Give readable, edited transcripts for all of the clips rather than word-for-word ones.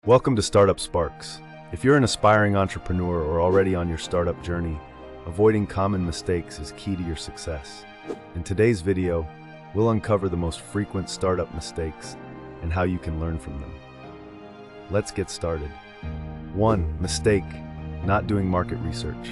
Welcome to Startup Sparks. If you're an aspiring entrepreneur or already on your startup journey, avoiding common mistakes is key to your success. In today's video, we'll uncover the most frequent startup mistakes and how you can learn from them. Let's get started. 1. Mistake: not doing market research.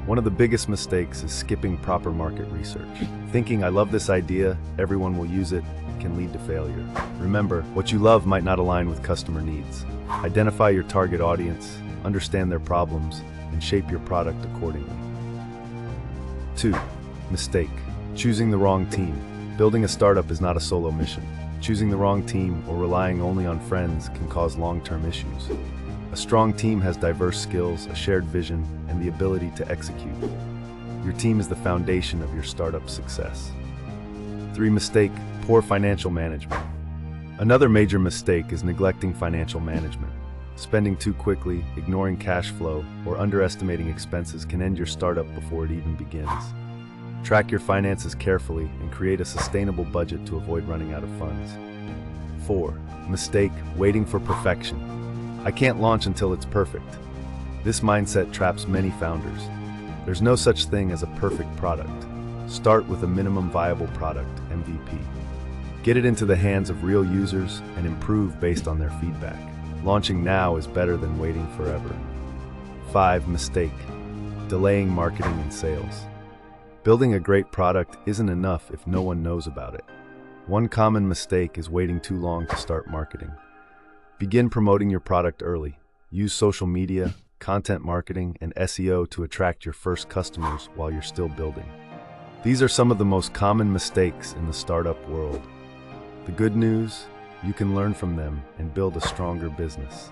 One of the biggest mistakes is skipping proper market research. Thinking, "I love this idea, everyone will use it," can lead to failure. Remember, what you love might not align with customer needs. Identify your target audience, understand their problems, and shape your product accordingly. 2. Mistake: choosing the wrong team. Building a startup is not a solo mission. Choosing the wrong team or relying only on friends can cause long-term issues. A strong team has diverse skills, a shared vision, and the ability to execute. Your team is the foundation of your startup success. 3. Mistake: poor financial management. Another major mistake is neglecting financial management. Spending too quickly, ignoring cash flow, or underestimating expenses can end your startup before it even begins. Track your finances carefully and create a sustainable budget to avoid running out of funds. 4. Mistake: waiting for perfection. "I can't launch until it's perfect." This mindset traps many founders. There's no such thing as a perfect product. Start with a minimum viable product, MVP. Get it into the hands of real users and improve based on their feedback. Launching now is better than waiting forever. 5. Mistake: delaying marketing and sales. Building a great product isn't enough if no one knows about it. One common mistake is waiting too long to start marketing. Begin promoting your product early. Use social media, content marketing, and SEO to attract your first customers while you're still building. These are some of the most common mistakes in the startup world. The good news: you can learn from them and build a stronger business.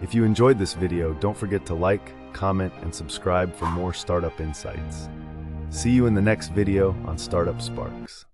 If you enjoyed this video, don't forget to like, comment, and subscribe for more startup insights. See you in the next video on Startup Sparks.